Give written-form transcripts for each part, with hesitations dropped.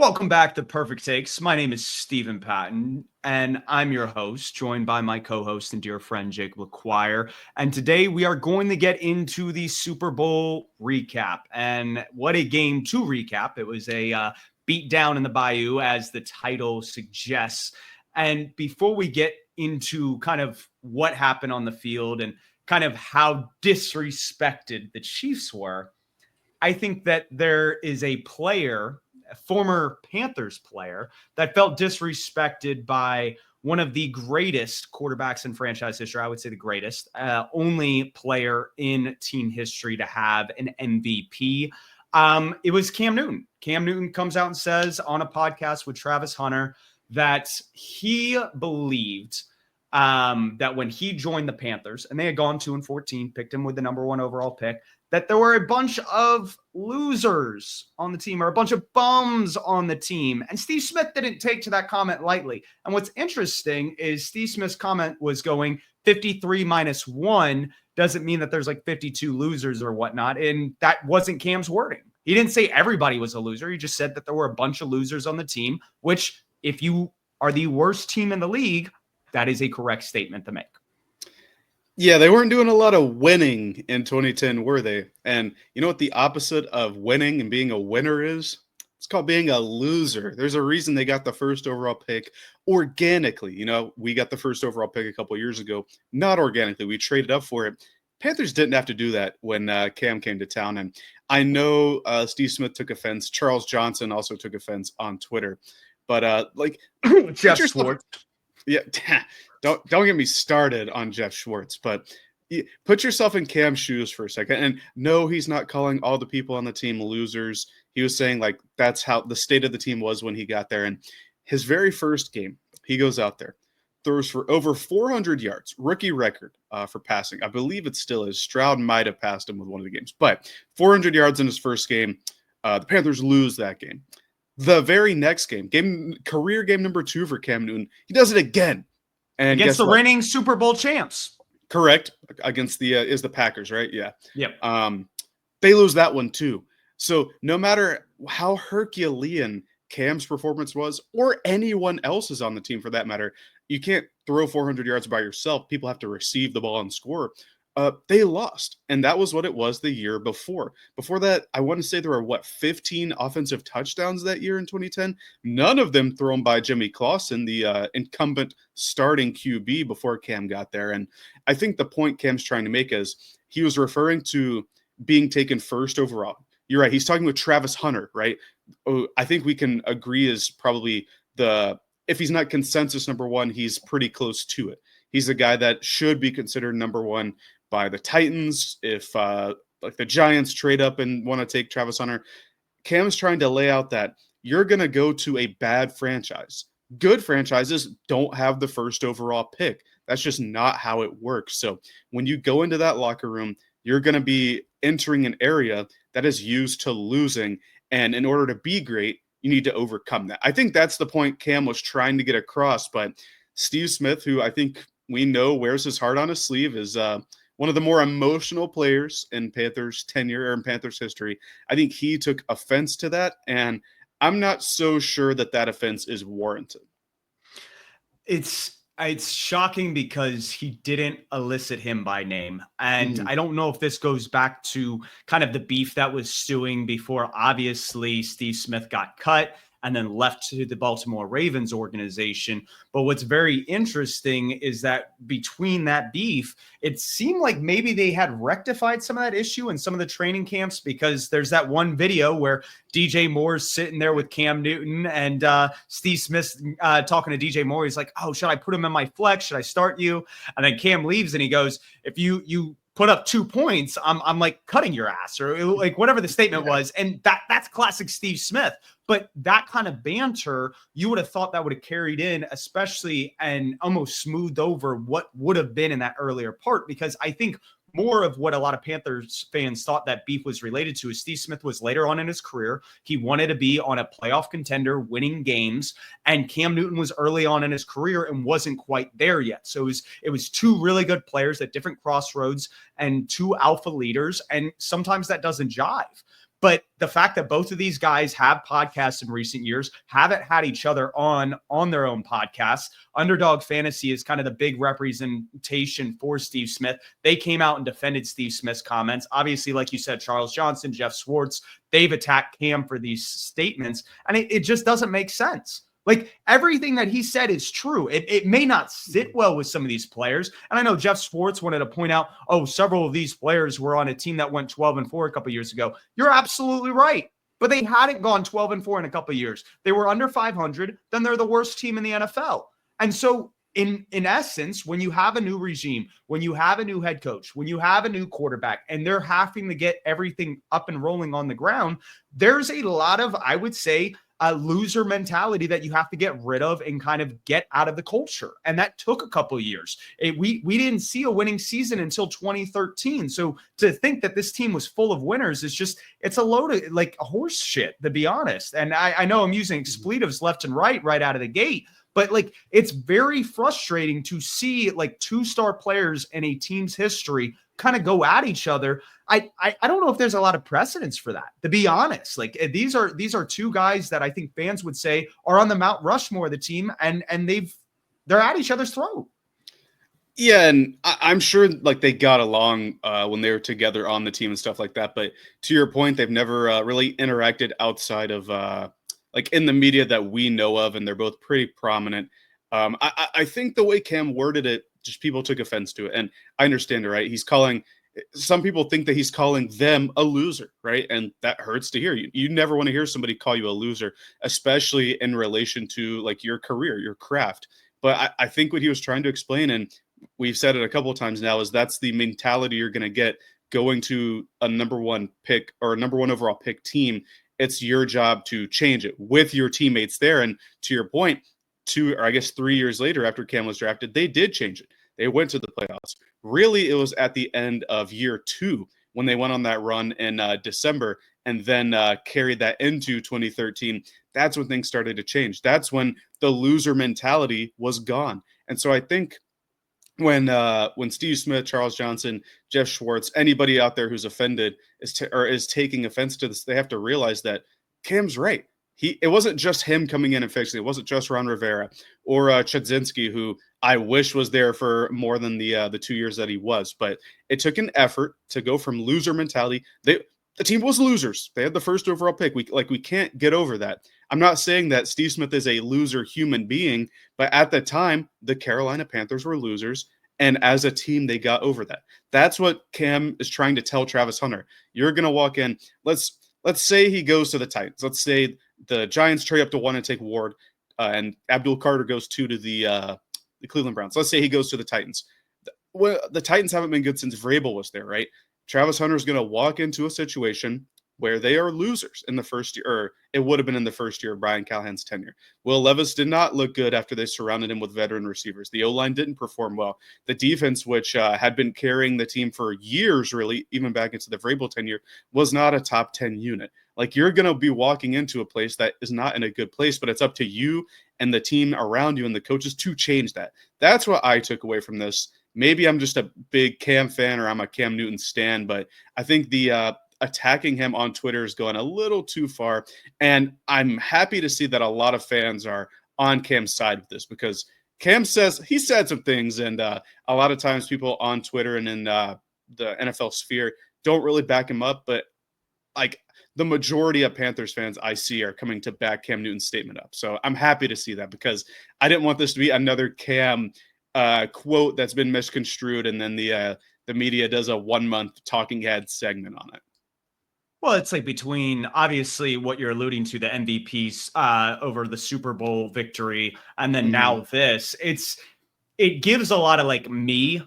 Welcome back to Purrfect Takes. My name is Stephen Patton, and I'm your host, joined by my co-host and dear friend, Jake LaQuire. And today we are going to get into the Super Bowl recap. And what a game to recap. It was a beatdown in the Bayou, as the title suggests. And before we get into kind of what happened on the field and kind of how disrespected the Chiefs were, I think that there is a player, a former Panthers player, that felt disrespected by one of the greatest quarterbacks in franchise history. I would say the greatest, only player in team history to have an MVP. It was Cam Newton. Cam Newton comes out and says on a podcast with Travis Hunter that he believed that when he joined the Panthers, and they had gone 2-14, picked him with the number 1 overall pick, that there were a bunch of losers on the team, or a bunch of bums on the team. And Steve Smith didn't take to that comment lightly. And what's interesting is Steve Smith's comment was going 53 minus 1 doesn't mean that there's like 52 losers or whatnot. And that wasn't Cam's wording. He didn't say everybody was a loser. He just said that there were a bunch of losers on the team, which if you are the worst team in the league, that is a correct statement to make. Yeah, they weren't doing a lot of winning in 2010, were they? And you know what the opposite of winning and being a winner is? It's called being a loser. There's a reason they got the first overall pick organically. You know, we got the first overall pick a couple years ago, not organically. We traded up for it. Panthers didn't have to do that when Cam came to town. And I know Steve Smith took offense. Charles Johnson also took offense on Twitter. But Jeff Schwartz. Yeah, don't get me started on Jeff Schwartz, but put yourself in Cam's shoes for a second. And no, he's not calling all the people on the team losers. He was saying like that's how the state of the team was when he got there. And his very first game, he goes out there, throws for over 400 yards, rookie record for passing. I believe it still is. Stroud might have passed him with one of the games, but 400 yards in his first game. The Panthers lose that game. The very next game, career game number 2 for Cam Newton, he does it again. And against the reigning Super Bowl champs. Correct. Against the Packers, right? Yeah. Yep. They lose that one too. So no matter how Herculean Cam's performance was, or anyone else's on the team for that matter, you can't throw 400 yards by yourself. People have to receive the ball and score. They lost, and that was what it was the year before. Before that, I want to say there were, 15 offensive touchdowns that year in 2010? None of them thrown by Jimmy Clausen, the incumbent starting QB before Cam got there. And I think the point Cam's trying to make is he was referring to being taken first overall. You're right. He's talking with Travis Hunter, right? I think we can agree is probably if he's not consensus number 1, he's pretty close to it. He's a guy that should be considered number 1 by the Titans if the Giants trade up and want to take Travis Hunter. Cam's trying to lay out that you're going to go to a bad franchise. Good franchises don't have the first overall pick. That's just not how it works. So when you go into that locker room, you're going to be entering an area that is used to losing. And in order to be great, you need to overcome that. I think that's the point Cam was trying to get across. But Steve Smith, who I think we know wears his heart on his sleeve, is one of the more emotional players in Panthers tenure or in Panthers history. I think he took offense to that, and I'm not so sure that offense is warranted. It's shocking because he didn't elicit him by name. And I don't know if this goes back to kind of the beef that was stewing before obviously Steve Smith got cut and then left to the Baltimore Ravens organization. But what's very interesting is that between that beef, it seemed like maybe they had rectified some of that issue in some of the training camps, because there's that one video where DJ Moore's sitting there with Cam Newton and Steve Smith talking to DJ Moore. He's like, oh, should I put him in my flex? Should I start you? And then Cam leaves and he goes, if you put up 2 points, I'm like cutting your ass, or like whatever the statement was. And that's classic Steve Smith. But that kind of banter, you would have thought that would have carried in, especially, and almost smoothed over what would have been in that earlier part. Because I think more of what a lot of Panthers fans thought that beef was related to is Steve Smith was later on in his career. He wanted to be on a playoff contender, winning games, and Cam Newton was early on in his career and wasn't quite there yet. So it was 2 really good players at different crossroads and 2 alpha leaders, and sometimes that doesn't jive. But the fact that both of these guys have podcasts in recent years, haven't had each other on their own podcasts. Underdog Fantasy is kind of the big representation for Steve Smith. They came out and defended Steve Smith's comments. Obviously, like you said, Charles Johnson, Jeff Schwartz, they've attacked Cam for these statements, and it just doesn't make sense. Like, everything that he said is true. It may not sit well with some of these players. And I know Jeff Schwartz wanted to point out, several of these players were on a team that went 12-4 a couple years ago. You're absolutely right. But they hadn't gone 12-4 in a couple years. They were under 500. Then they're the worst team in the NFL. And so in essence, when you have a new regime, when you have a new head coach, when you have a new quarterback, and they're having to get everything up and rolling on the ground, there's a lot of, I would say, a loser mentality that you have to get rid of and kind of get out of the culture. And that took a couple of years. We didn't see a winning season until 2013. So to think that this team was full of winners is just, it's a load of like horse shit, to be honest. And I know I'm using expletives left and right out of the gate, but like, it's very frustrating to see like two-star players in a team's history kind of go at each other. I don't know if there's a lot of precedence for that, to be honest. Like, these are two guys that I think fans would say are on the Mount Rushmore of the team, and they're at each other's throat. Yeah, and I'm sure like they got along when they were together on the team and stuff like that. But to your point, they've never really interacted outside of like in the media that we know of, and they're both pretty prominent. I think the way Cam worded it, just people took offense to it, and I understand it, right? Some people think that he's calling them a loser, right? And that hurts to hear. You never want to hear somebody call you a loser, especially in relation to like your career, your craft. But I think what he was trying to explain, and we've said it a couple of times now, is that's the mentality you're going to get going to a number one pick or a number one overall pick team. It's your job to change it with your teammates there. And to your point, 3 years later after Cam was drafted, they did change it. They went to the playoffs. Really, it was at the end of year 2 when they went on that run in December and then carried that into 2013. That's when things started to change. That's when the loser mentality was gone. And so I think when Steve Smith, Charles Johnson, Jeff Schwartz, anybody out there who's offended is taking offense to this, they have to realize that Cam's right. It wasn't just him coming in and fixing it. It wasn't just Ron Rivera or Chudzinski, who I wish was there for more than the 2 years that he was. But it took an effort to go from loser mentality. The team was losers. They had the first overall pick. We can't get over that. I'm not saying that Steve Smith is a loser human being, but at the time, the Carolina Panthers were losers. And as a team, they got over that. That's what Cam is trying to tell Travis Hunter. You're going to walk in. Let's say he goes to the Titans. Let's say the Giants trade up to 1 and take Ward, and Abdul Carter goes 2 to the Cleveland Browns. Let's say he goes to the Titans. The Titans haven't been good since Vrabel was there, right? Travis Hunter is going to walk into a situation where they are losers in the first year, or it would have been in the first year of Brian Callahan's tenure. Will Levis did not look good after they surrounded him with veteran receivers. The O-line didn't perform well. The defense, which had been carrying the team for years, really, even back into the Vrabel tenure, was not a top 10 unit. Like, you're going to be walking into a place that is not in a good place, but it's up to you and the team around you and the coaches to change that. That's what I took away from this. Maybe I'm just a big Cam fan or I'm a Cam Newton stan, but I think the attacking him on Twitter is going a little too far. And I'm happy to see that a lot of fans are on Cam's side of this, because Cam said some things, and a lot of times people on Twitter and in the NFL sphere don't really back him up, but like the majority of Panthers fans I see are coming to back Cam Newton's statement up. So I'm happy to see that, because I didn't want this to be another Cam quote that's been misconstrued, and then the media does a 1-month talking head segment on it. Well, it's like between obviously what you're alluding to, the MVPs over the Super Bowl victory, and then now this, it gives a lot of like me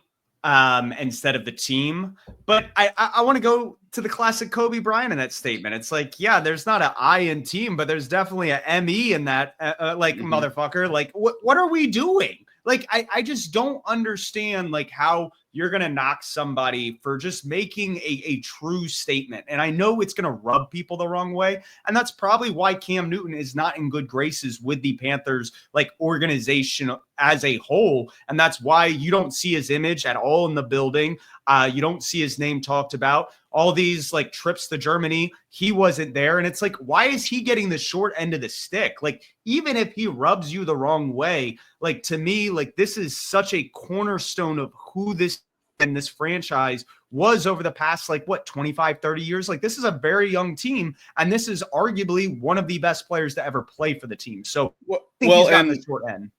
instead of the team. But I want to go to the classic Kobe Bryant in that statement. It's like, yeah, there's not an I in team, but there's definitely a ME in that motherfucker. Like, what are we doing? Like, I just don't understand like how you're going to knock somebody for just making a true statement. And I know it's going to rub people the wrong way. And that's probably why Cam Newton is not in good graces with the Panthers, like organization as a whole. And that's why you don't see his image at all in the building. You don't see his name talked about. All these like trips to Germany, he wasn't there. And it's like, why is he getting the short end of the stick? Like, even if he rubs you the wrong way, like to me, like this is such a cornerstone of who this and this franchise was over the past, like what, 25, 30 years. Like this is a very young team. And this is arguably one of the best players to ever play for the team. So I think he's got the short end.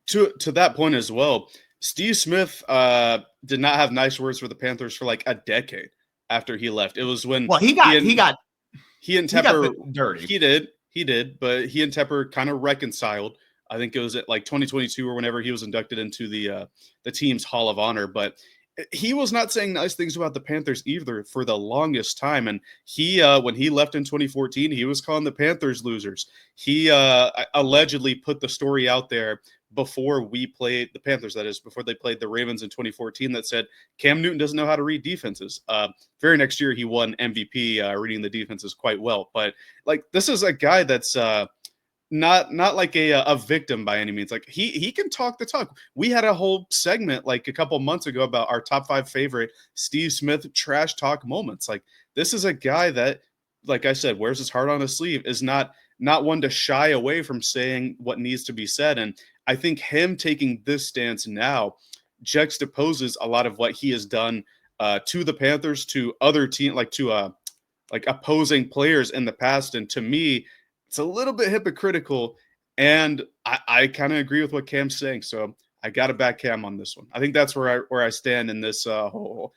To that point as well, Steve Smith did not have nice words for the Panthers for like a decade after he left. It was when he got Tepper dirty. He did, but he and Tepper kind of reconciled. I think it was at like 2022 or whenever he was inducted into the team's Hall of Honor. But he was not saying nice things about the Panthers either for the longest time. And he, when he left in 2014, he was calling the Panthers losers. He allegedly put the story out there before we played the Panthers, that is, before they played the Ravens in 2014, that said Cam Newton doesn't know how to read defenses. Very next year, he won MVP reading the defenses quite well. But like, this is a guy that's not like a victim by any means. Like he can talk the talk. We had a whole segment like a couple months ago about our top 5 favorite Steve Smith trash talk moments. Like this is a guy that, like I said, wears his heart on his sleeve, is not one to shy away from saying what needs to be said. And I think him taking this stance now juxtaposes a lot of what he has done to the Panthers, to other teams, like to like opposing players in the past. And to me, it's a little bit hypocritical. And I kind of agree with what Cam's saying. So I got to back Cam on this one. I think that's where I stand in this whole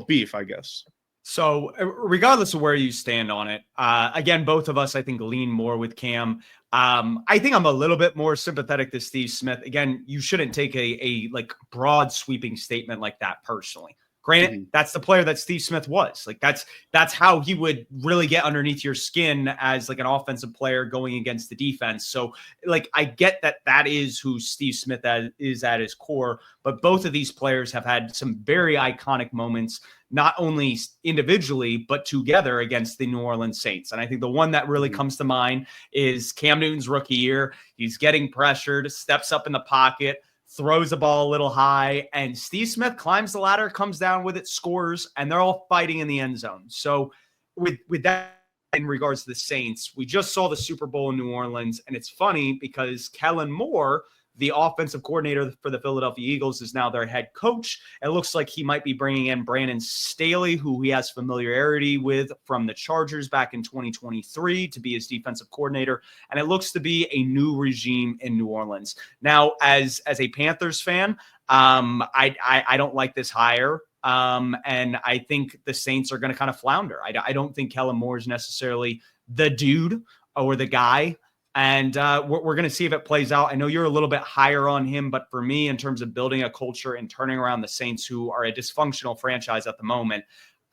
beef, I guess. So regardless of where you stand on it, again, both of us, I think, lean more with Cam. I think I'm a little bit more sympathetic to Steve Smith. Again, you shouldn't take a like broad sweeping statement like that personally. Granted, that's the player that Steve Smith was. Like that's how he would really get underneath your skin as like an offensive player going against the defense. So like I get that is who Steve Smith is at his core, but both of these players have had some very iconic moments, not only individually, but together against the New Orleans Saints. And I think the one that really comes to mind is Cam Newton's rookie year. He's getting pressured, steps up in the pocket, throws the ball a little high, and Steve Smith climbs the ladder, comes down with it, scores, and they're all fighting in the end zone. So with that, in regards to the Saints, we just saw the Super Bowl in New Orleans, and it's funny because Kellen Moore, the offensive coordinator for the Philadelphia Eagles, is now their head coach. It looks like he might be bringing in Brandon Staley, who he has familiarity with from the Chargers back in 2023, to be his defensive coordinator. And it looks to be a new regime in New Orleans. Now, as a Panthers fan, I don't like this hire. And I think the Saints are going to kind of flounder. I don't think Kellen Moore is necessarily the dude or the guy. And we're going to see if it plays out. I know you're a little bit higher on him, but for me, in terms of building a culture and turning around the Saints, who are a dysfunctional franchise at the moment,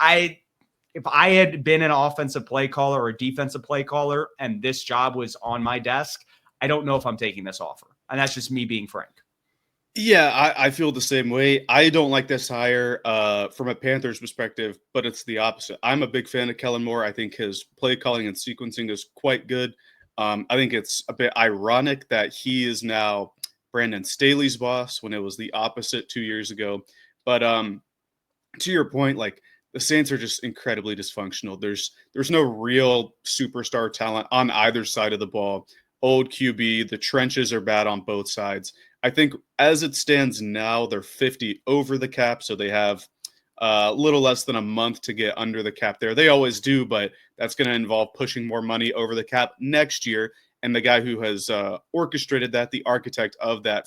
if I had been an offensive play caller or a defensive play caller and this job was on my desk, I don't know if I'm taking this offer. And that's just me being frank. Yeah, I feel the same way. I don't like this hire from a Panthers perspective, but it's the opposite. I'm a big fan of Kellen Moore. I think his play calling and sequencing is quite good. I think it's a bit ironic that he is now Brandon Staley's boss when it was the opposite 2 years ago. But to your point, like the Saints are just incredibly dysfunctional. There's no real superstar talent on either side of the ball. Old QB, the trenches are bad on both sides. I think as it stands now, they're 50 over the cap, so they have a little less than a month to get under the cap there. They always do, but that's going to involve pushing more money over the cap next year. And the guy who has orchestrated that, the architect of that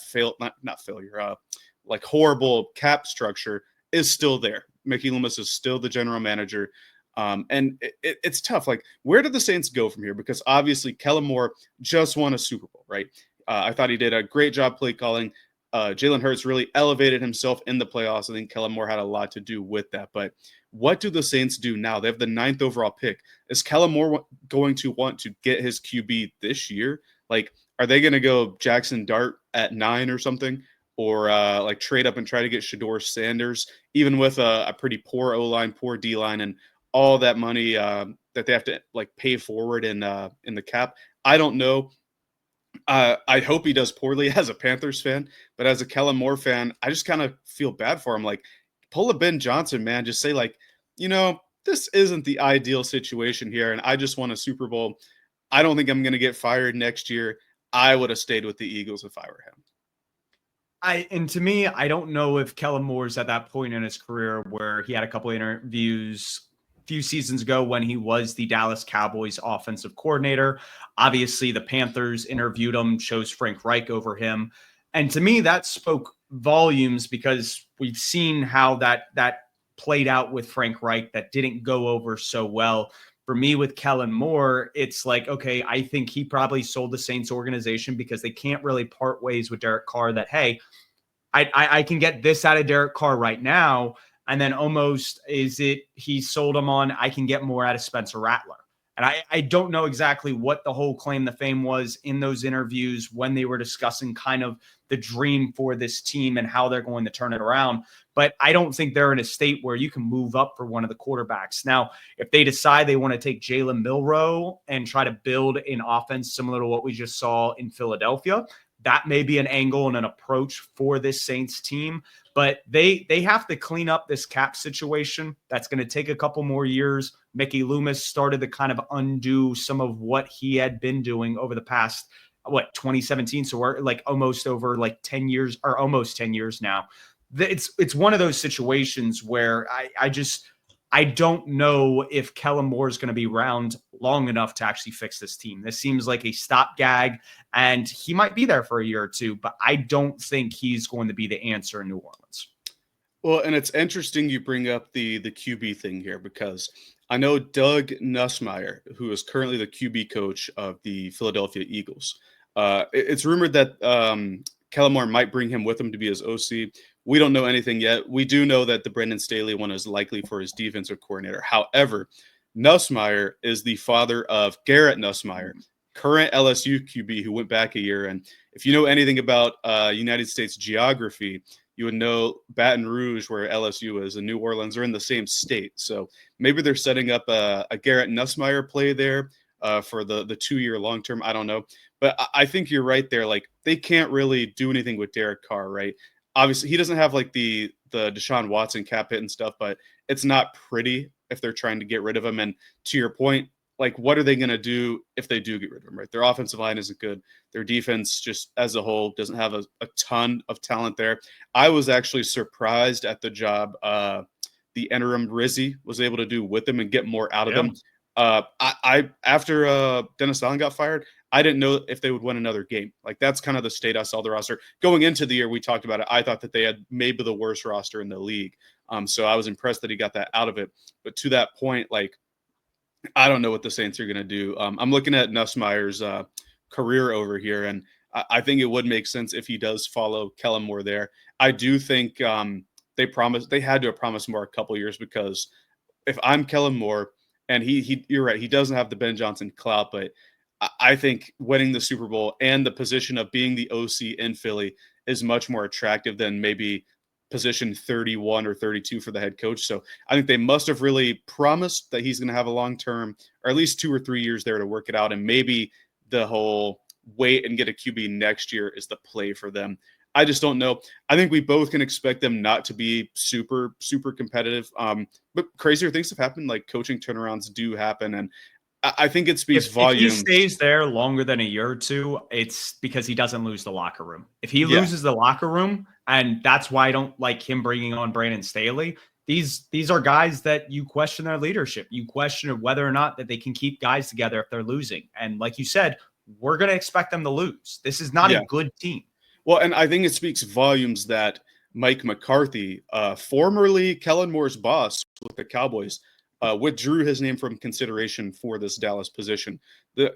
horrible cap structure, is still there. Mickey Loomis is still the general manager. And it's tough. Like, where do the Saints go from here? Because obviously Kellen Moore just won a Super Bowl, right? I thought he did a great job play calling. Jalen Hurts really elevated himself in the playoffs. I think Kellen Moore had a lot to do with that. But what do the Saints do now? They have the 9th overall pick. Is Kellen Moore going to want to get his QB this year? Like, are they going to go Jackson Dart at 9 or something? or like trade up and try to get Shador Sanders, even with a pretty poor O-line, poor D-line, and all that money that they have to like pay forward in the cap. I don't know. I hope he does poorly as a Panthers fan, but as a Kellen Moore fan, I just kind of feel bad for him. Like, pull a Ben Johnson, man. Just say like, this isn't the ideal situation here, and I just won a Super Bowl. I don't think I'm going to get fired next year. I would have stayed with the Eagles if I were him. And to me, I don't know if Kellen Moore's at that point in his career where he had a couple of interviews a few seasons ago when he was the Dallas Cowboys offensive coordinator. Obviously, the Panthers interviewed him, chose Frank Reich over him. And to me, that spoke volumes because we've seen how that played out with Frank Reich that didn't go over so well. For me, with Kellen Moore, it's like, okay, I think he probably sold the Saints organization because they can't really part ways with Derek Carr that, hey, I can get this out of Derek Carr right now. And then almost he sold him on, I can get more out of Spencer Rattler. And I don't know exactly what the whole claim to fame was in those interviews when they were discussing kind of the dream for this team and how they're going to turn it around. But I don't think they're in a state where you can move up for one of the quarterbacks. Now, if they decide they want to take Jalen Milroe and try to build an offense similar to what we just saw in Philadelphia, that may be an angle and an approach for this Saints team. But they have to clean up this cap situation. That's going to take a couple more years. Mickey Loomis started to kind of undo some of what he had been doing over the past, 2017. So we're like almost over like 10 years or almost 10 years now. It's one of those situations where I don't know if Kellen Moore is going to be around long enough to actually fix this team. This seems like a stopgag, and he might be there for a year or two, but I don't think he's going to be the answer in New Orleans. Well, and it's interesting you bring up the QB thing here because I know Doug Nussmeier, who is currently the QB coach of the Philadelphia Eagles. It's rumored that Kellen Moore might bring him with him to be his OC. We don't know anything yet. We do know that the Brendan Staley one is likely for his defensive coordinator. However, Nussmeier is the father of Garrett Nussmeier, current LSU QB who went back a year. And if you know anything about United States geography, you would know Baton Rouge, where LSU is, and New Orleans are in the same state. So maybe they're setting up a Garrett Nussmeier play there for the 2-year long term. I don't know. But I think you're right there. Like, they can't really do anything with Derek Carr, right? Obviously, he doesn't have like the Deshaun Watson cap hit and stuff, but it's not pretty if they're trying to get rid of him. And to your point, like, what are they going to do if they do get rid of him, right? Their offensive line isn't good. Their defense just as a whole doesn't have a ton of talent there. I was actually surprised at the job the interim Rizzi was able to do with them and get more out of them. After Dennis Allen got fired, I didn't know if they would win another game. Like, that's kind of the state I saw the roster. Going into the year, we talked about it. I thought that they had maybe the worst roster in the league. So I was impressed that he got that out of it. But to that point, like, I don't know what the Saints are going to do. I'm looking at Nussmeier's career over here, and I think it would make sense if he does follow Kellen Moore there. I do think they had to have promised more a couple years, because if I'm Kellen Moore, and you're right, he doesn't have the Ben Johnson clout, but I think winning the Super Bowl and the position of being the OC in Philly is much more attractive than maybe position 31 or 32 for the head coach. So I think they must have really promised that he's going to have a long-term, or at least 2 or 3 years there to work it out. And maybe the whole wait and get a QB next year is the play for them. I just don't know. I think we both can expect them not to be super, super competitive. But crazier things have happened. Like, coaching turnarounds do happen. And I think it speaks volumes. If he stays there longer than a year or two, it's because he doesn't lose the locker room. If he loses the locker room, and that's why I don't like him bringing on Brandon Staley, these are guys that you question their leadership. You question whether or not that they can keep guys together if they're losing. And like you said, we're going to expect them to lose. This is not a good team. Well, and I think it speaks volumes that Mike McCarthy, formerly Kellen Moore's boss with the Cowboys, withdrew his name from consideration for this Dallas position.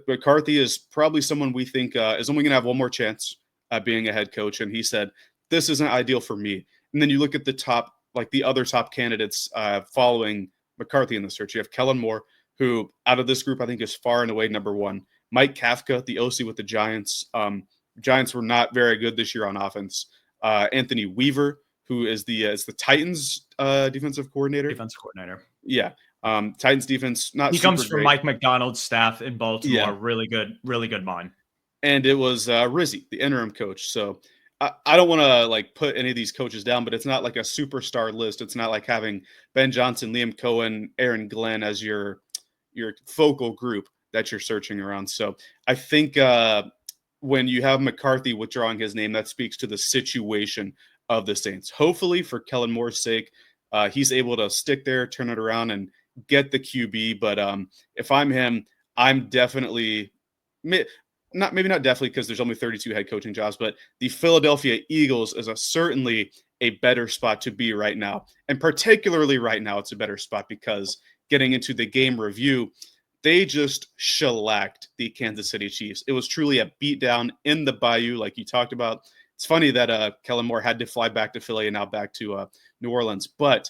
McCarthy is probably someone we think is only going to have one more chance at being a head coach. And he said, this isn't ideal for me. And then you look at the other top candidates following McCarthy in the search. You have Kellen Moore, who out of this group, I think is far and away number one. Mike Kafka, the OC with the Giants. Giants were not very good this year on offense. Anthony Weaver, who is the Titans defensive coordinator. Defensive coordinator. Yeah. Titans defense, not He super comes from great. Mike McDonald's staff in Baltimore. Yeah. Really good mind. And it was Rizzi, the interim coach. So I don't want to like put any of these coaches down, but it's not like a superstar list. It's not like having Ben Johnson, Liam Cohen, Aaron Glenn as your focal group that you're searching around. So I think when you have McCarthy withdrawing his name, that speaks to the situation of the Saints. Hopefully, for Kellen Moore's sake, he's able to stick there, turn it around, and get the QB. But if I'm him, I'm definitely maybe not definitely, because there's only 32 head coaching jobs, but the Philadelphia Eagles is certainly a better spot to be right now. And particularly right now, it's a better spot because getting into the game review, they just shellacked the Kansas City Chiefs. It was truly a beatdown in the Bayou, like you talked about. It's funny that Kellen Moore had to fly back to Philly and now back to New Orleans. But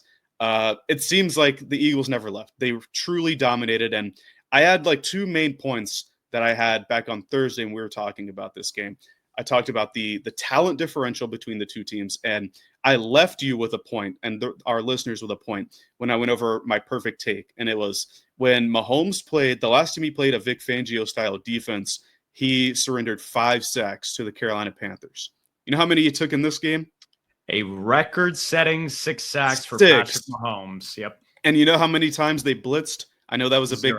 it seems like the Eagles never left. They truly dominated. And I had like two main points that I had back on Thursday when we were talking about this game. I talked about the talent differential between the two teams, and I left you with a point, and our listeners with a point, when I went over my perfect take. And it was when Mahomes played, the last time he played a Vic Fangio-style defense, he surrendered 5 sacks to the Carolina Panthers. You know how many he took in this game? A record-setting 6 sacks for Patrick Mahomes. Yep. And you know how many times they blitzed? I know that was a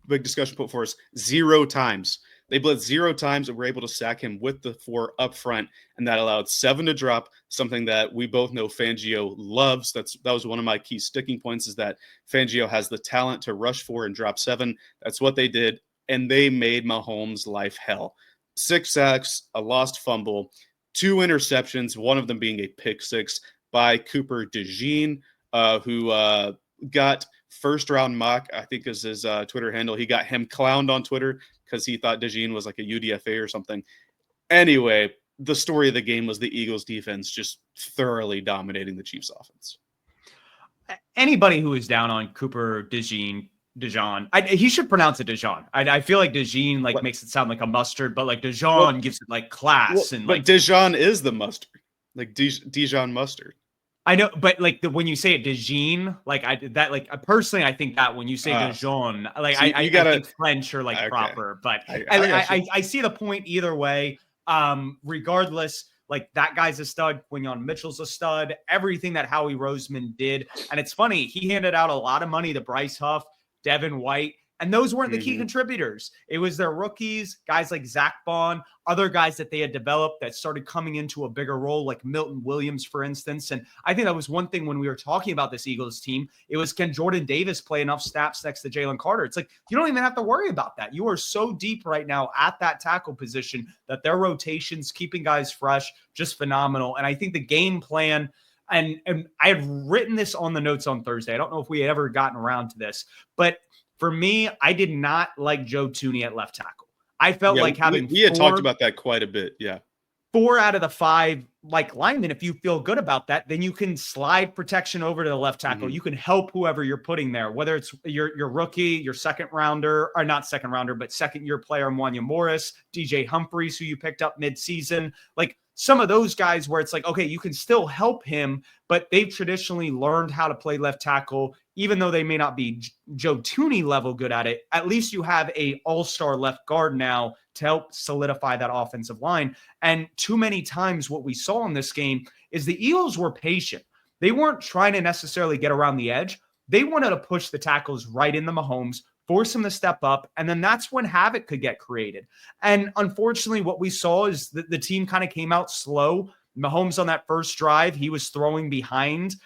big discussion point for us. 0 times. They blitzed 0 times and were able to sack him with the 4 up front, and that allowed 7 to drop, something that we both know Fangio loves. That was one of my key sticking points, is that Fangio has the talent to rush 4 and drop 7. That's what they did, and they made Mahomes' life hell. 6 sacks, a lost fumble, 2 interceptions, one of them being a pick 6 by Cooper DeJean, who got first-round mock, I think is his Twitter handle. He got him clowned on Twitter because he thought DeJean was like a UDFA or something. Anyway, the story of the game was the Eagles defense just thoroughly dominating the Chiefs offense. Anybody who is down on Cooper DeJean, he should pronounce it DeJean. I feel like DeJean makes it sound like a mustard, but like DeJean gives it like class. But DeJean is the mustard, like Dijon mustard. I know, but like when you say it, DeJean, personally, I think that when you say DeJean, I think French or like proper, but I see the point either way. Regardless, like that guy's a stud. Quinyon Mitchell's a stud. Everything that Howie Roseman did, and it's funny, he handed out a lot of money to Bryce Huff, Devin White, and those weren't the key contributors. It was their rookies, guys like Zach Bond, other guys that they had developed that started coming into a bigger role, like Milton Williams, for instance. And I think that was one thing when we were talking about this Eagles team. It was, can Jordan Davis play enough snaps next to Jalen Carter? It's like, you don't even have to worry about that. You are so deep right now at that tackle position that their rotations, keeping guys fresh, just phenomenal. And I think the game plan, and I had written this on the notes on Thursday. I don't know if we had ever gotten around to this, but for me, I did not like Joe Thuney at left tackle. I felt like having we had talked about that quite a bit. Yeah. 4 out of the 5 like linemen, if you feel good about that, then you can slide protection over to the left tackle. You can help whoever you're putting there, whether it's your rookie, your second rounder, or not second rounder, but second year player, Mwanya Morris, DJ Humphries, who you picked up mid-season. Like some of those guys where it's like, okay, you can still help him, but they've traditionally learned how to play left tackle, even though they may not be Joe Thuney level good at it. At least you have a all-star left guard now to help solidify that offensive line. And too many times what we saw in this game is the Eagles were patient. They weren't trying to necessarily get around the edge. They wanted to push the tackles right into Mahomes, force them to step up, and then that's when havoc could get created. And unfortunately, what we saw is that the team kind of came out slow. Mahomes on that first drive, he was throwing behind.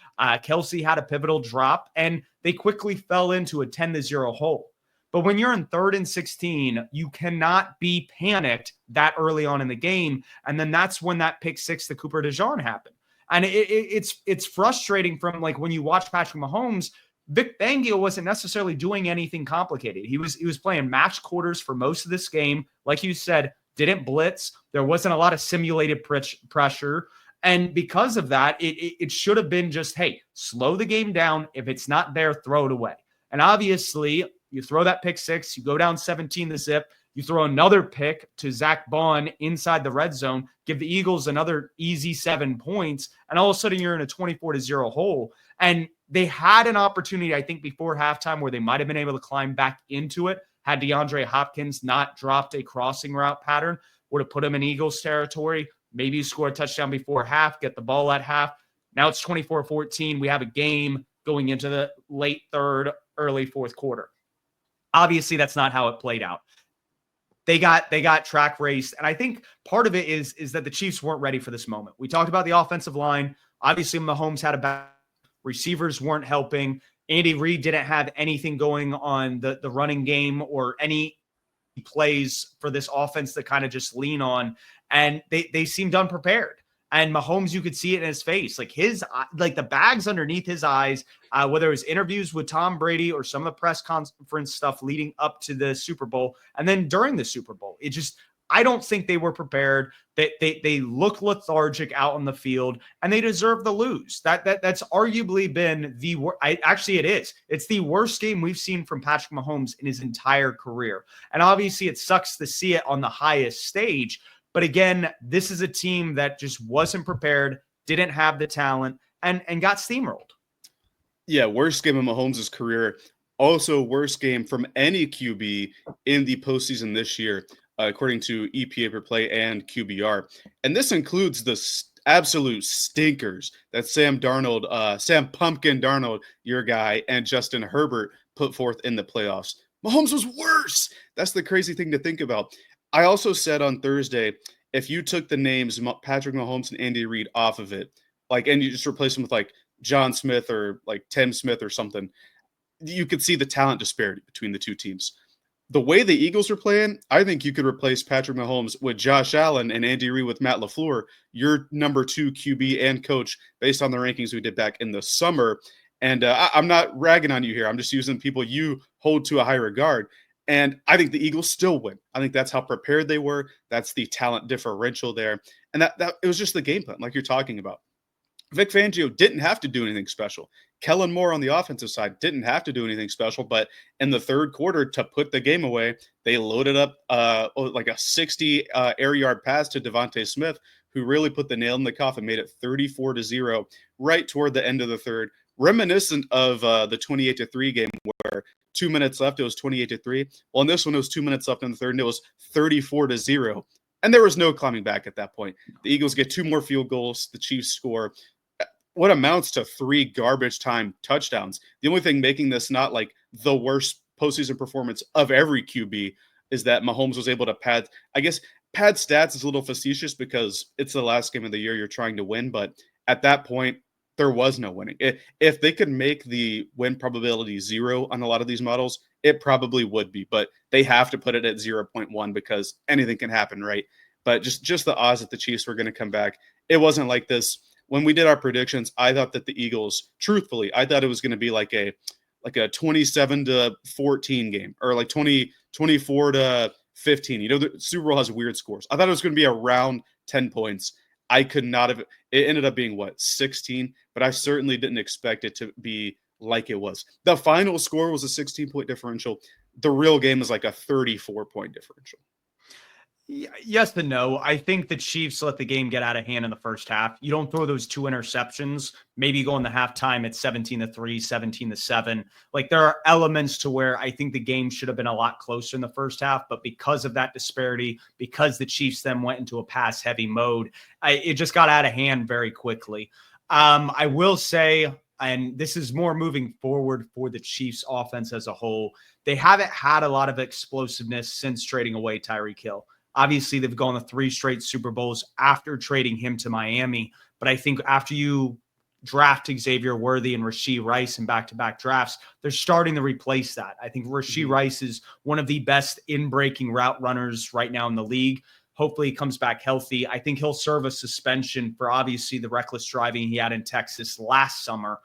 Kelsey had a pivotal drop, and they quickly fell into a 10-0 hole. But when you're in 3rd and 16, you cannot be panicked that early on in the game. And then that's when that pick 6 to Cooper DeJean happened. And it's frustrating from like when you watch Patrick Mahomes, Vic Fangio wasn't necessarily doing anything complicated. He was playing match quarters for most of this game. Like you said, didn't blitz. There wasn't a lot of simulated pressure. And because of that, it should have been just, hey, slow the game down. If it's not there, throw it away. And obviously, you throw that pick 6, you go down 17 to zip, You throw another pick to Zach Bond inside the red zone, give the Eagles another easy 7 points, and all of a sudden you're in a 24-0 hole. And they had an opportunity, I think, before halftime where they might have been able to climb back into it. Had DeAndre Hopkins not dropped a crossing route pattern, would have put him in Eagles territory. Maybe score a touchdown before half, get the ball at half. Now it's 24-14. We have a game going into the late third, early fourth quarter. Obviously, that's not how it played out. They got track raced, and I think part of it is that the Chiefs weren't ready for this moment. We talked about the offensive line. Obviously, Mahomes had a bad receivers weren't helping. Andy Reid didn't have anything going on the running game or any plays for this offense to kind of just lean on, and they seemed unprepared. And Mahomes, you could see it in his face, like the bags underneath his eyes, whether it was interviews with Tom Brady or some of the press conference stuff leading up to the Super Bowl, and then during the Super Bowl, I don't think they were prepared. They look lethargic out on the field, and they deserve to lose. That's arguably been the worst. Actually, it is. It's the worst game we've seen from Patrick Mahomes in his entire career. And obviously, it sucks to see it on the highest stage. But again, this is a team that just wasn't prepared, didn't have the talent, and got steamrolled. Yeah, worst game of Mahomes' career. Also, worst game from any QB in the postseason this year, according to EPA per play and QBR. And this includes the absolute stinkers that Sam Pumpkin Darnold, your guy, and Justin Herbert put forth in the playoffs. Mahomes was worse. That's the crazy thing to think about. I also said on Thursday, if you took the names Patrick Mahomes and Andy Reid off of it, and you just replace them with like John Smith or like Tim Smith or something, you could see the talent disparity between the two teams. The way the Eagles are playing, I think you could replace Patrick Mahomes with Josh Allen and Andy Reid with Matt LaFleur, your number 2 QB and coach, based on the rankings we did back in the summer. And I'm not ragging on you here. I'm just using people you hold to a high regard. And I think the Eagles still win. I think that's how prepared they were. That's the talent differential there. And that it was just the game plan, like you're talking about. Vic Fangio didn't have to do anything special. Kellen Moore on the offensive side didn't have to do anything special, but in the third quarter to put the game away, they loaded up like a 60 air yard pass to Devontae Smith, who really put the nail in the coffin, made it 34-0 right toward the end of the third, reminiscent of the 28-3 game where 2 minutes left, it was 28-3. Well, in this one, it was 2 minutes left in the third, and it was 34-0. And there was no climbing back at that point. The Eagles get 2 more field goals. The Chiefs score what amounts to 3 garbage time touchdowns. The only thing making this not like the worst postseason performance of every QB is that Mahomes was able to pad stats is a little facetious because it's the last game of the year you're trying to win. But at that point, there was no winning. If they could make the win probability 0 on a lot of these models, it probably would be. But they have to put it at 0.1 because anything can happen, right? But just the odds that the Chiefs were going to come back, it wasn't like this. When we did our predictions, I thought that the Eagles, truthfully, I thought it was going to be like a 27-14 game or like 24-15. You know, the Super Bowl has weird scores. I thought it was going to be around 10 points. I could not have. It ended up being 16, but I certainly didn't expect it to be like it was. The final score was a 16-point differential. The real game is like a 34-point differential. Yes and no. I think the Chiefs let the game get out of hand in the first half. You don't throw those 2 interceptions, maybe go in the halftime at 17-3, 17-7. Like there are elements to where I think the game should have been a lot closer in the first half, but because of that disparity, because the Chiefs then went into a pass heavy mode, it just got out of hand very quickly. I will say, and this is more moving forward for the Chiefs offense as a whole, they haven't had a lot of explosiveness since trading away Tyreek Hill. Obviously, they've gone to 3 straight Super Bowls after trading him to Miami. But I think after you draft Xavier Worthy and Rashee Rice in back-to-back drafts, they're starting to replace that. I think Rashee Rice is one of the best in-breaking route runners right now in the league. Hopefully he comes back healthy. I think he'll serve a suspension for obviously the reckless driving he had in Texas last summer.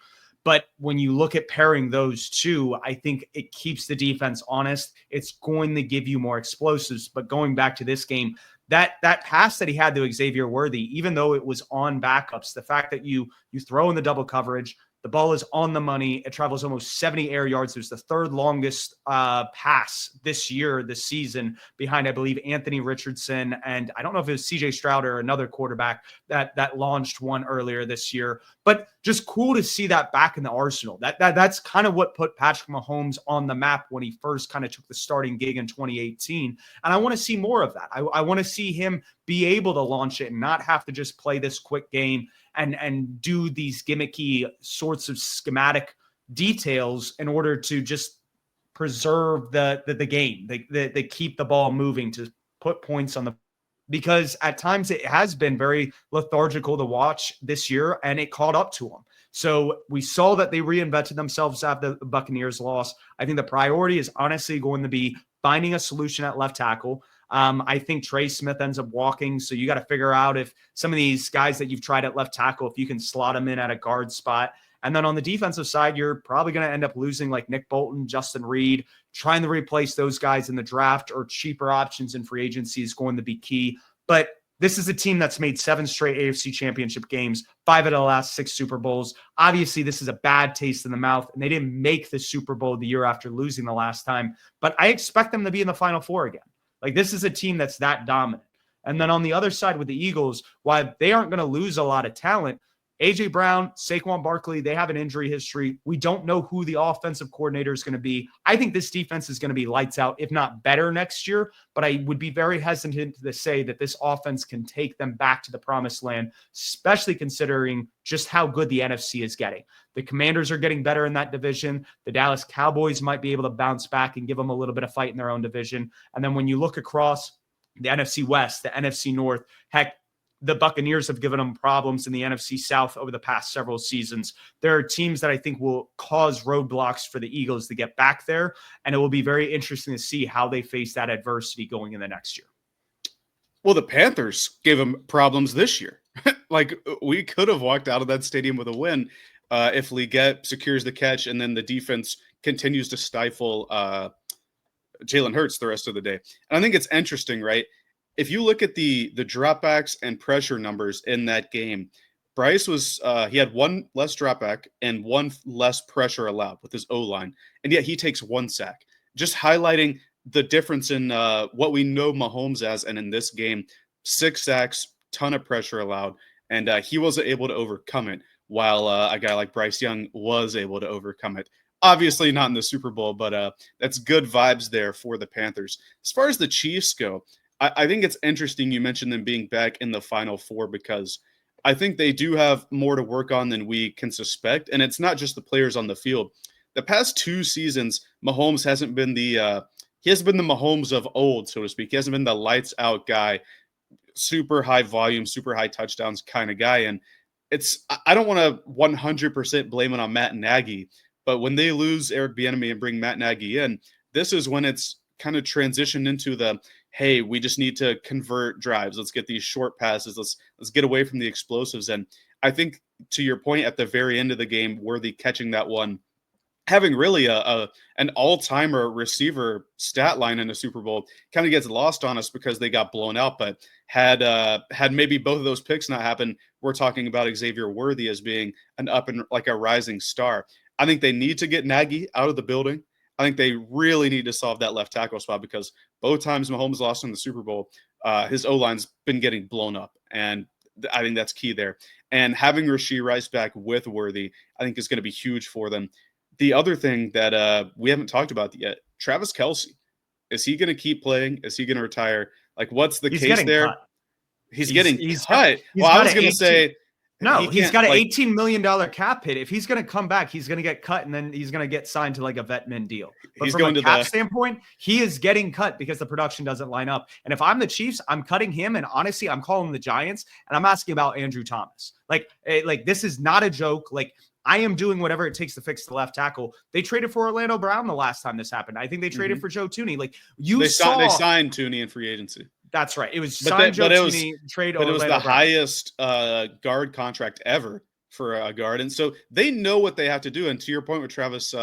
But when you look at pairing those two, I think it keeps the defense honest. It's going to give you more explosives. But going back to this game, that pass that he had to Xavier Worthy, even though it was on backups, the fact that you throw in the double coverage, The ball is on the money. It travels almost 70 air yards. It was the third longest pass this season, behind, I believe, Anthony Richardson. And I don't know if it was CJ Stroud or another quarterback that launched one earlier this year. But just cool to see that back in the arsenal. That's kind of what put Patrick Mahomes on the map when he first kind of took the starting gig in 2018. And I want to see more of that. I want to see him be able to launch it and not have to just play this quick game and do these gimmicky sorts of schematic details in order to just preserve the game. They keep the ball moving to put points on the, because at times it has been very lethargical to watch this year, and it caught up to them. So we saw that they reinvented themselves after the Buccaneers loss. I think the priority is honestly going to be finding a solution at left tackle. I think Trey Smith ends up walking. So you got to figure out if some of these guys that you've tried at left tackle, if you can slot them in at a guard spot. And then on the defensive side, you're probably going to end up losing like Nick Bolton, Justin Reed. Trying to replace those guys in the draft or cheaper options in free agency is going to be key. But this is a team that's made 7 straight AFC championship games, 5 of the last 6 Super Bowls. Obviously, this is a bad taste in the mouth, and they didn't make the Super Bowl the year after losing the last time. But I expect them to be in the Final Four again. Like, this is a team that's that dominant. And then on the other side with the Eagles, while they aren't going to lose a lot of talent, A.J. Brown, Saquon Barkley, they have an injury history. We don't know who the offensive coordinator is going to be. I think this defense is going to be lights out, if not better next year. But I would be very hesitant to say that this offense can take them back to the promised land, especially considering just how good the NFC is getting. The Commanders are getting better in that division. The Dallas Cowboys might be able to bounce back and give them a little bit of fight in their own division. And then when you look across the NFC West, the NFC North, heck, the Buccaneers have given them problems in the NFC South over the past several seasons. There are teams that I think will cause roadblocks for the Eagles to get back there, and it will be very interesting to see how they face that adversity going in the next year. Well, the Panthers gave them problems this year. Like, we could have walked out of that stadium with a win if Leggett secures the catch and then the defense continues to stifle Jalen Hurts the rest of the day. And I think it's interesting, right? If you look at the dropbacks and pressure numbers in that game, Bryce was he had 1 less dropback and 1 less pressure allowed with his O-line, and yet he takes 1 sack. Just highlighting the difference in what we know Mahomes as, and in this game, 6 sacks, ton of pressure allowed, and he wasn't able to overcome it, while a guy like Bryce Young was able to overcome it. Obviously not in the Super Bowl, but that's good vibes there for the Panthers. As far as the Chiefs go, I think it's interesting you mentioned them being back in the Final Four, because I think they do have more to work on than we can suspect. And it's not just the players on the field. The past 2 seasons, Mahomes hasn't been he hasn't been the Mahomes of old, so to speak. He hasn't been the lights out guy, super high volume, super high touchdowns kind of guy. And I don't want to 100% blame it on Matt Nagy, but when they lose Eric Bieniemy and bring Matt Nagy in, this is when it's kind of transitioned into the, hey, we just need to convert drives. Let's get these short passes. Let's get away from the explosives. And I think, to your point, at the very end of the game, Worthy catching that one, having really an all-timer receiver stat line in a Super Bowl kind of gets lost on us because they got blown out. But had maybe both of those picks not happened, we're talking about Xavier Worthy as being an up and like a rising star. I think they need to get Nagy out of the building. I think they really need to solve that left tackle spot, because both times Mahomes lost in the Super Bowl, his O-line's been getting blown up. And I think that's key there. And having Rashee Rice back with Worthy, I think is going to be huge for them. The other thing that we haven't talked about yet, Travis Kelce. Is he going to keep playing? Is he going to retire? Like, what's the case there? Cut. He's getting cut. Well, I was going to say, no, he's got an $18 million cap hit. If he's going to come back, he's going to get cut, and then he's going to get signed to like a vet min deal. But he's from going a to cap standpoint, he is getting cut because the production doesn't line up. And if I'm the Chiefs, I'm cutting him. And honestly, I'm calling the Giants, and I'm asking about Andrew Thomas. Like this is not a joke. Like, I am doing whatever it takes to fix the left tackle. They traded for Orlando Brown the last time this happened. I think they traded for Joe Thuney. Like, they signed Thuney in free agency. That's right. It was signed Joe Thuney, trade Orlando Brown. It was the highest guard contract ever for a guard. And so they know what they have to do. And to your point with Travis,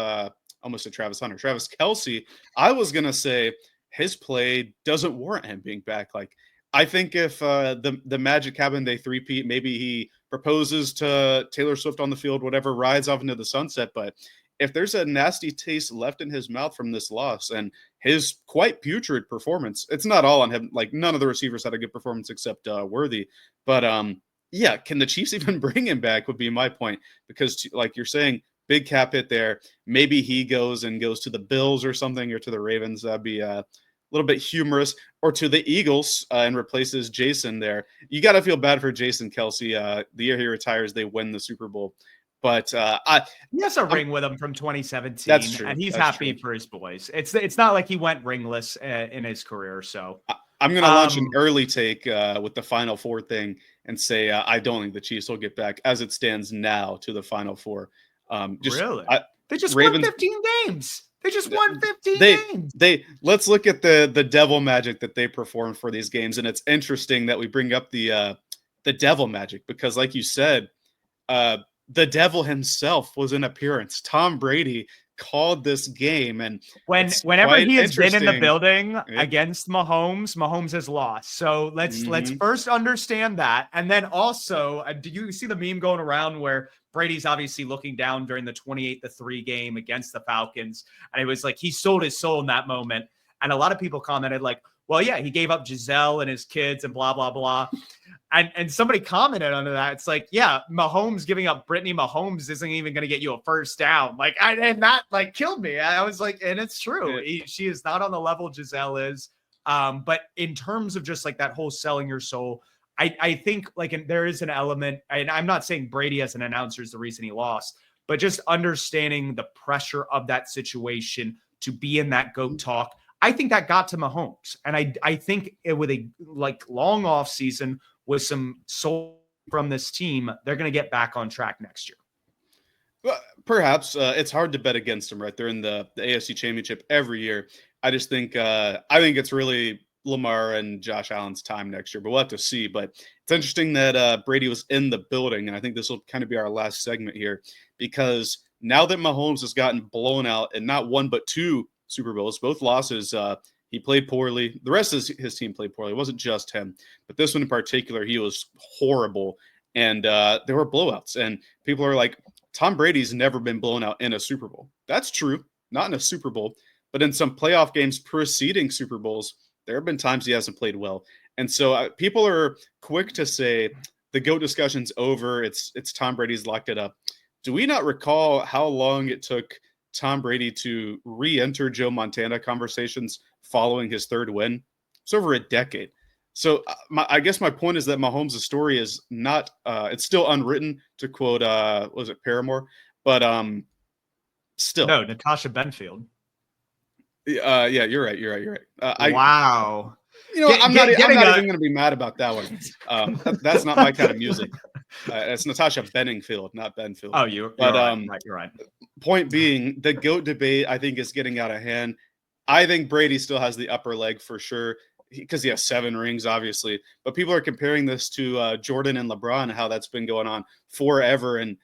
almost a Travis Hunter, Travis Kelce, I was going to say his play doesn't warrant him being back. Like, I think if the Magic happened, they three-peat, maybe he proposes to Taylor Swift on the field, whatever, rides off into the sunset. But if there's a nasty taste left in his mouth from this loss and his quite putrid performance, it's not all on him. Like, none of the receivers had a good performance except Worthy. But yeah, can the Chiefs even bring him back would be my point, because like you're saying, big cap hit there. Maybe he goes to the Bills or something, or to the Ravens. That'd be a little bit humorous, or to the Eagles and replaces Jason there. You got to feel bad for Jason Kelsey. The year he retires, they win the Super Bowl. But he has a ring with him from 2017. That's true. And he's That's happy true. for his boys. It's not like he went ringless in his career. So I'm going to launch an early take with the Final Four thing and say I don't think the Chiefs will get back as it stands now to the Final Four. Really? They just Ravens, won 15 games. They just won 15 games. Let's look at the devil magic that they performed for these games. And it's interesting that we bring up the devil magic, because like you said, the devil himself was in appearance. Tom Brady called this game, and whenever he has been in the building against Mahomes has lost. So let's first understand that, and then also, do you see the meme going around where Brady's obviously looking down during the 28-3 game against the Falcons, and it was like he sold his soul in that moment, and a lot of people commented like, well, yeah, he gave up Giselle and his kids and blah blah blah. And somebody commented under that. It's like, yeah, Mahomes giving up Brittany Mahomes isn't even going to get you a first down. Like, and that like killed me. I was like, and it's true. She is not on the level Giselle is. But in terms of just like that whole selling your soul, I think like there is an element, and I'm not saying Brady as an announcer is the reason he lost, but just understanding the pressure of that situation to be in that GOAT talk. I think that got to Mahomes. And I think with a like long off season, with some soul from this team, they're going to get back on track next year. Well, perhaps it's hard to bet against them, right? They're in the AFC Championship every year. I just think it's really Lamar and Josh Allen's time next year, but we'll have to see. But it's interesting that Brady was in the building, and I think this will kind of be our last segment here, because now that Mahomes has gotten blown out in not one but two Super Bowls, both losses, he played poorly. The rest of his team played poorly. It wasn't just him. But this one in particular, he was horrible. And there were blowouts. And people are like, Tom Brady's never been blown out in a Super Bowl. That's true. Not in a Super Bowl. But in some playoff games preceding Super Bowls, there have been times he hasn't played well. And so people are quick to say the GOAT discussion's over. It's Tom Brady's locked it up. Do we not recall how long it took Tom Brady to re-enter Joe Montana conversations following his third win? It's over a decade. So I guess my point is that Mahomes' story is not it's still unwritten, to quote was it Paramore, but still no, Natasha Benfield. Yeah, you're right. Wow. I'm not even going to be mad about that one. That's not my kind of music. It's Natasha Benningfield, not Benfield. Oh, you're right. Point being, the GOAT debate, I think, is getting out of hand. I think Brady still has the upper leg for sure, because he has 7 rings, obviously. But people are comparing this to Jordan and LeBron, how that's been going on forever. And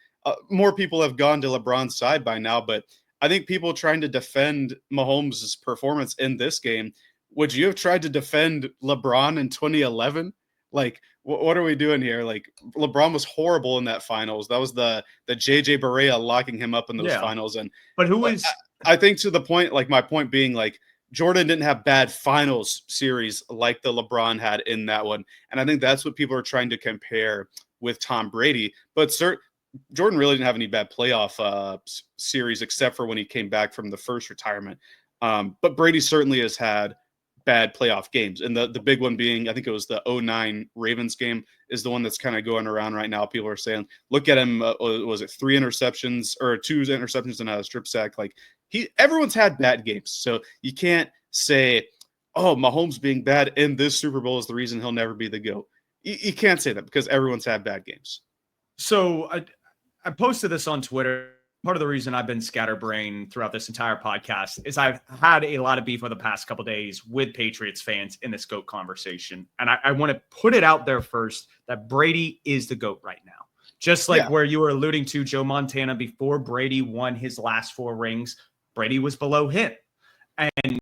more people have gone to LeBron's side by now. But I think people trying to defend Mahomes' performance in this game, would you have tried to defend LeBron in 2011? Like, what are we doing here? Like, LeBron was horrible in that finals. That was the JJ Barea locking him up in those finals. But who is? I think to the point, like my point being, like, Jordan didn't have bad finals series like the LeBron had in that one. And I think that's what people are trying to compare with Tom Brady. But Jordan really didn't have any bad playoff series except for when he came back from the first retirement. But Brady certainly has had bad playoff games. And the big one being, I think it was the 2009 Ravens game, is the one that's kind of going around right now. People are saying, look at him. Was it 3 interceptions or 2 interceptions and a strip sack? Like, everyone's had bad games. So you can't say, oh, Mahomes being bad in this Super Bowl is the reason he'll never be the GOAT. You can't say that, because everyone's had bad games. So I posted this on Twitter. Part of the reason I've been scatterbrained throughout this entire podcast is I've had a lot of beef over the past couple of days with Patriots fans in this GOAT conversation. And I want to put it out there first that Brady is the GOAT right now. Just like where you were alluding to Joe Montana, before Brady won his last 4 rings, Brady was below him. And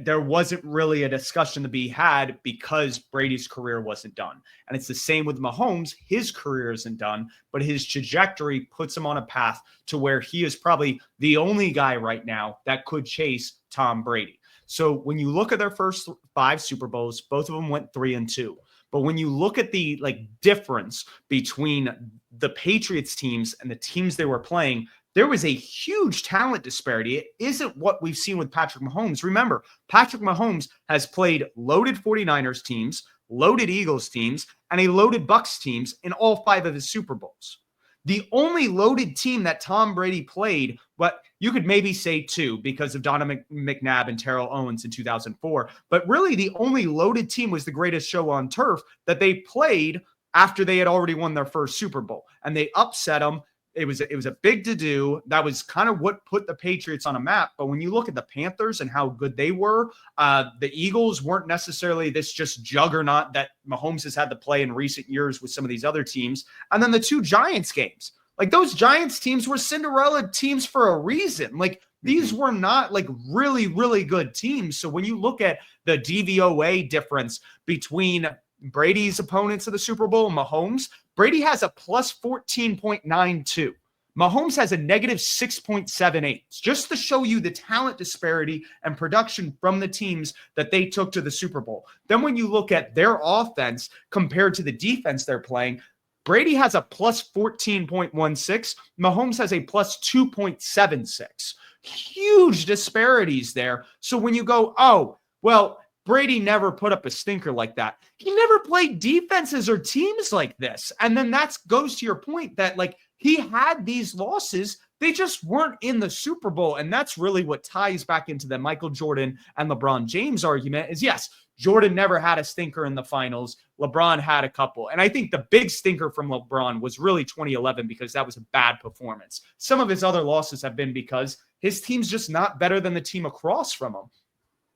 there wasn't really a discussion to be had because Brady's career wasn't done. And it's the same with Mahomes. His career isn't done, but his trajectory puts him on a path to where he is probably the only guy right now that could chase Tom Brady. So when you look at their first 5 Super Bowls, both of them went 3-2. But when you look at the difference between the Patriots teams and the teams they were playing, there was a huge talent disparity. It isn't what we've seen with Patrick Mahomes. Remember, Patrick Mahomes has played loaded 49ers teams, loaded Eagles teams, and a loaded Bucs teams in all 5 of his Super Bowls. The only loaded team that Tom Brady played, but you could maybe say 2 because of Donovan McNabb and Terrell Owens in 2004. But really the only loaded team was the Greatest Show on Turf that they played after they had already won their first Super Bowl. And they upset them. It was a big to-do. That was kind of what put the Patriots on a map. But when you look at the Panthers and how good they were, the Eagles weren't necessarily this just juggernaut that Mahomes has had to play in recent years with some of these other teams. And then the 2 Giants games. Those Giants teams were Cinderella teams for a reason. These were not really, really good teams. So when you look at the DVOA difference between Brady's opponents of the Super Bowl and Mahomes, Brady has a plus 14.92. Mahomes has a negative 6.78. Just to show you the talent disparity and production from the teams that they took to the Super Bowl. Then when you look at their offense compared to the defense they're playing, Brady has a plus 14.16. Mahomes has a plus 2.76. Huge disparities there. So when you go, oh, well, Brady never put up a stinker like that. He never played defenses or teams like this. And then that goes to your point that he had these losses. They just weren't in the Super Bowl. And that's really what ties back into the Michael Jordan and LeBron James argument is, yes, Jordan never had a stinker in the finals. LeBron had a couple. And I think the big stinker from LeBron was really 2011 because that was a bad performance. Some of his other losses have been because his team's just not better than the team across from him.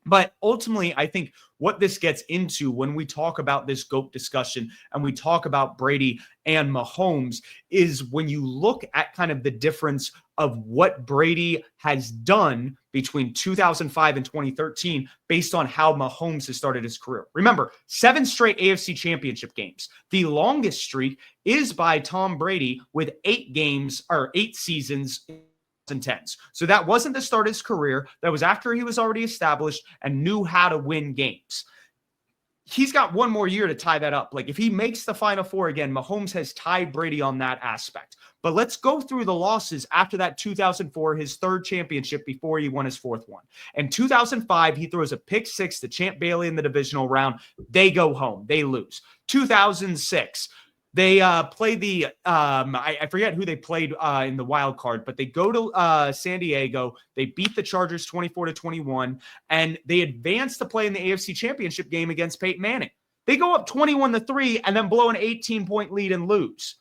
But ultimately, I think what this gets into when we talk about this GOAT discussion and we talk about Brady and Mahomes is when you look at kind of the difference of what Brady has done between 2005 and 2013 based on how Mahomes has started his career. Remember, 7 straight AFC Championship games. The longest streak is by Tom Brady with 8 seasons 2010s. So that wasn't the start of his career. That was after he was already established and knew how to win games. He's got one more year to tie that up. If he makes the Final Four again, Mahomes has tied Brady on that aspect. But let's go through the losses after that 2004, his 3rd championship before he won his 4th one. In 2005, he throws a pick 6 to Champ Bailey in the divisional round. They go home. They lose. 2006, they play the I forget who they played in the wild card, but they go to San Diego. They beat the Chargers 24-21, and they advance to play in the AFC Championship game against Peyton Manning. They go up 21-3 and then blow an 18-point lead and lose.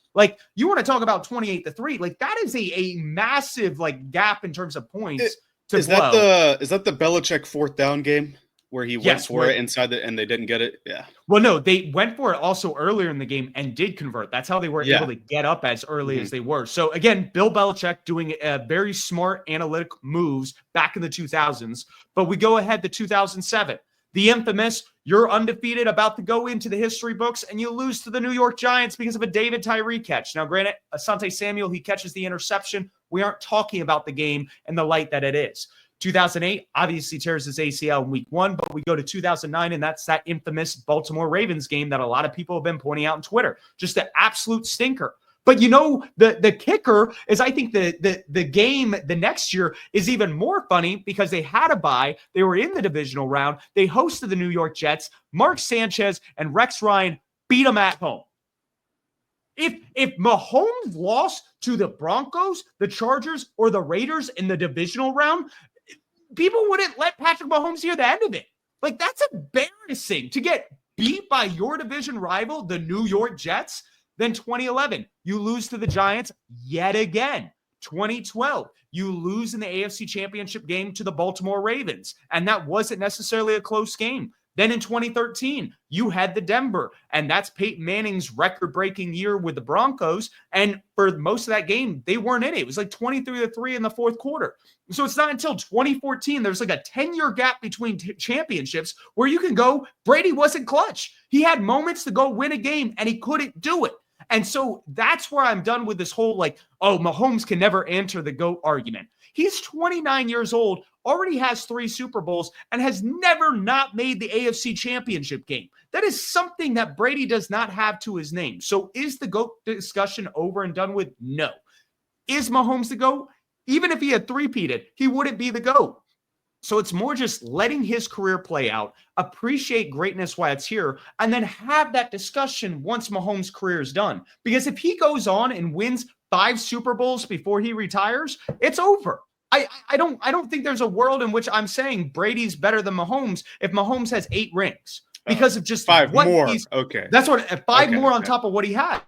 You want to talk about 28-3? That is a massive gap in terms of points to blow. Is that the Belichick 4th down game? Where he went for it inside and they didn't get it. Yeah. Well, no, they went for it also earlier in the game and did convert. That's how they were able to get up as early as they were. So again, Bill Belichick doing very smart analytic moves back in the 2000s. But we go ahead to 2007. The infamous, you're undefeated, about to go into the history books, and you lose to the New York Giants because of a David Tyree catch. Now, granted, Asante Samuel, he catches the interception. We aren't talking about the game in the light that it is. 2008 obviously tears his ACL in week 1, but we go to 2009, and that's that infamous Baltimore Ravens game that a lot of people have been pointing out on Twitter. Just an absolute stinker. But the kicker is I think the game the next year is even more funny because they had a bye. They were in the divisional round. They hosted the New York Jets. Mark Sanchez and Rex Ryan beat them at home. If Mahomes lost to the Broncos, the Chargers, or the Raiders in the divisional round, people wouldn't let Patrick Mahomes hear the end of it. That's embarrassing to get beat by your division rival, the New York Jets. Then 2011, you lose to the Giants yet again. 2012, you lose in the AFC Championship game to the Baltimore Ravens. And that wasn't necessarily a close game. Then in 2013, you had the Denver, and that's Peyton Manning's record-breaking year with the Broncos. And for most of that game, they weren't in it. It was like 23-3 in the fourth quarter. So it's not until 2014, there's like a 10-year gap between championships where you can go, Brady wasn't clutch. He had moments to go win a game, and he couldn't do it. And so that's where I'm done with this whole like, oh, Mahomes can never enter the GOAT argument. He's 29 years old, already has 3 Super Bowls, and has never not made the AFC Championship game. That is something that Brady does not have to his name. So is the GOAT discussion over and done with? No. Is Mahomes the GOAT? Even if he had three-peated, he wouldn't be the GOAT. So it's more just letting his career play out, appreciate greatness while it's here, and then have that discussion once Mahomes' career is done. Because if he goes on and wins 5 Super Bowls before he retires, it's over. I don't think there's a world in which I'm saying Brady's better than Mahomes if Mahomes has 8 rings because of just 5 more. Okay, that's what 5 more on top of what he had.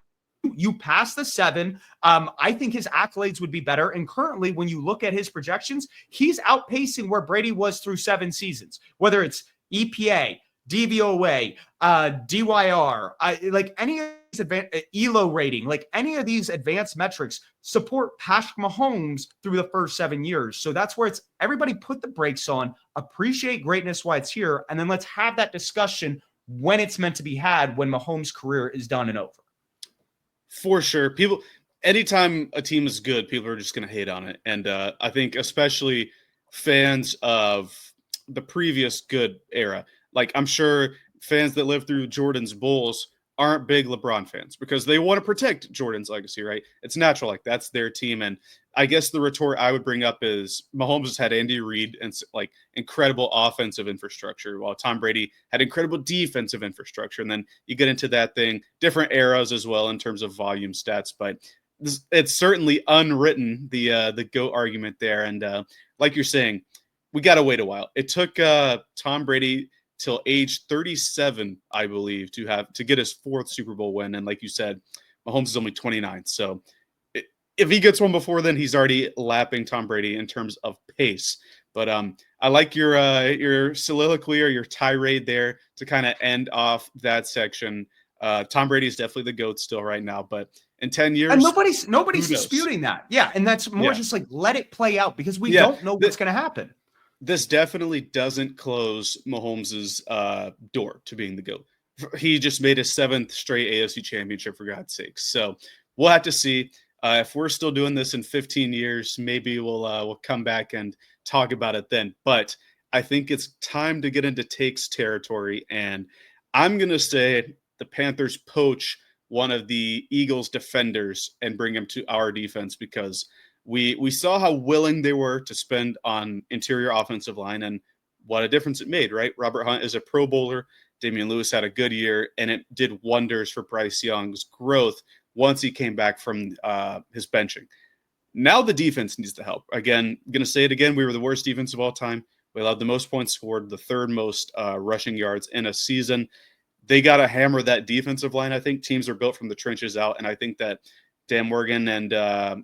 You pass the 7. I think his accolades would be better. And currently, when you look at his projections, he's outpacing where Brady was through 7 seasons, whether it's EPA, DVOA, DYR, like any of these ELO rating, like any of these advanced metrics support Patrick Mahomes through the first 7 years. So that's where it's everybody put the brakes on, appreciate greatness while it's here, and then let's have that discussion when it's meant to be had when Mahomes' career is done and over. For sure. People, anytime a team is good, people are just going to hate on it. And I think especially fans of the previous good era, like I'm sure fans that lived through Jordan's Bulls aren't big LeBron fans because they want to protect Jordan's legacy, right? It's natural. Like that's their team. And I guess the retort I would bring up is Mahomes has had Andy Reid and like incredible offensive infrastructure, while Tom Brady had incredible defensive infrastructure. And then you get into that thing, different eras as well in terms of volume stats, but it's certainly unwritten, the GOAT argument there. And like you're saying, we got to wait a while. It took Tom Brady till age 37, I believe, to get his 4th Super Bowl win. And like you said, Mahomes is only 29. So if he gets one before then, he's already lapping Tom Brady in terms of pace. But I like your soliloquy or your tirade there to kind of end off that section. Tom Brady is definitely the GOAT still right now, but in 10 years, and nobody's disputing that. Yeah, and that's more just like let it play out because we don't know what's going to happen. This definitely doesn't close Mahomes' door to being the GOAT. He just made his 7th straight AFC championship, for God's sake. So we'll have to see. If we're still doing this in 15 years, maybe we'll come back and talk about it then. But I think it's time to get into takes territory. And I'm going to say the Panthers poach one of the Eagles defenders and bring him to our defense because we saw how willing they were to spend on interior offensive line and what a difference it made, right? Robert Hunt is a Pro Bowler. Damian Lewis had a good year, and it did wonders for Bryce Young's growth once he came back from his benching. Now the defense needs to help. Again, I'm going to say it again. We were the worst defense of all time. We allowed the most points scored, the 3rd most rushing yards in a season. They got to hammer that defensive line. I think teams are built from the trenches out, and I think that Dan Morgan and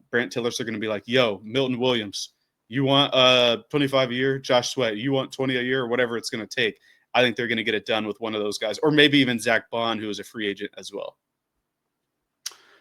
Brant Tillis are going to be like, yo, Milton Williams, you want 25 a year? Josh Sweat, you want 20 a year or whatever it's going to take. I think they're going to get it done with one of those guys, or maybe even Zach Bond, who is a free agent as well.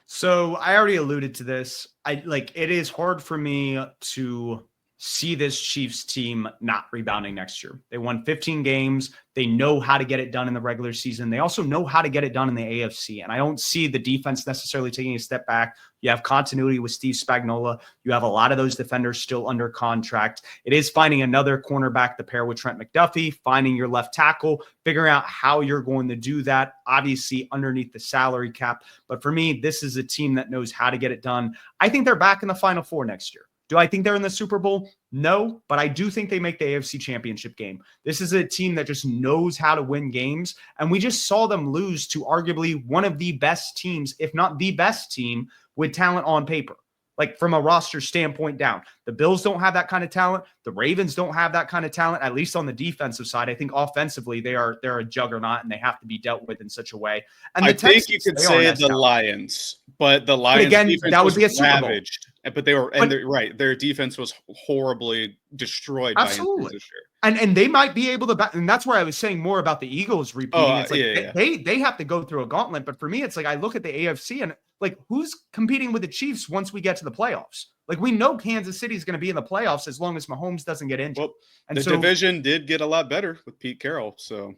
So I already alluded to this. It is hard for me to see this Chiefs team not rebounding next year. They won 15 games. They know how to get it done in the regular season. They also know how to get it done in the AFC. And I don't see the defense necessarily taking a step back. You have continuity with Steve Spagnuolo. You have a lot of those defenders still under contract. It is finding another cornerback to pair with Trent McDuffie, finding your left tackle, figuring out how you're going to do that, obviously underneath the salary cap. But for me, this is a team that knows how to get it done. I think they're back in the Final Four next year. Do I think they're in the Super Bowl? No, but I do think they make the AFC Championship game. This is a team that just knows how to win games, and we just saw them lose to arguably one of the best teams, if not the best team, with talent on paper. Like from a roster standpoint down. The Bills don't have that kind of talent. The Ravens don't have that kind of talent, at least on the defensive side. I think offensively they're a juggernaut and they have to be dealt with in such a way. And I think you could say the talent. Lions, but the Lions again, defense that would be a Super Bowl. Ravaged. But they were, and they're right. Their defense was horribly destroyed by injuries this year. And they might be able to, and that's where I was saying more about the Eagles repeating. It's like yeah. they have to go through a gauntlet. But for me, it's like I look at the AFC and like who's competing with the Chiefs once we get to the playoffs? Like we know Kansas City is going to be in the playoffs as long as Mahomes doesn't get injured. Well, And the so division did get a lot better with Pete Carroll. So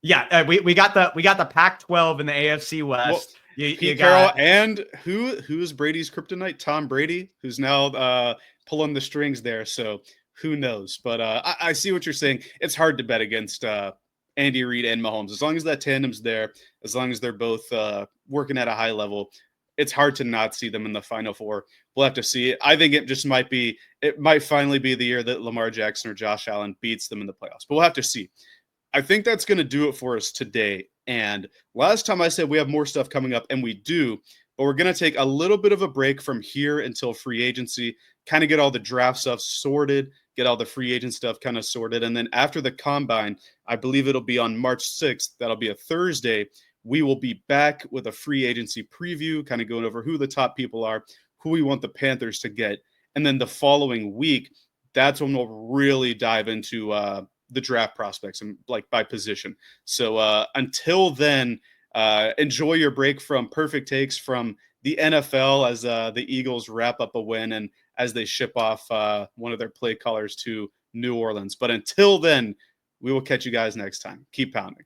yeah, we got the Pac-12 in the AFC West. well, You Pete got, Carroll and who's Brady's kryptonite? Tom Brady, who's now pulling the strings there. So who knows? But I see what you're saying. It's hard to bet against Andy Reid and Mahomes. As long as that tandem's there, as long as they're both working at a high level, it's hard to not see them in the Final Four. We'll have to see. I think it might finally be the year that Lamar Jackson or Josh Allen beats them in the playoffs. But we'll have to see. I think that's going to do it for us today. And last time I said we have more stuff coming up, and we do, but we're going to take a little bit of a break from here until free agency, kind of get all the draft stuff sorted, get all the free agent stuff kind of sorted. And then after the combine, I believe it'll be on March 6th. That'll be a Thursday. We will be back with a free agency preview, kind of going over who the top people are, who we want the Panthers to get. And then the following week, that's when we'll really dive into the draft prospects and like by position. So until then, enjoy your break from Purrfect Takes from the NFL as the Eagles wrap up a win and as they ship off one of their play callers to New Orleans. But until then, we will catch you guys next time. Keep pounding.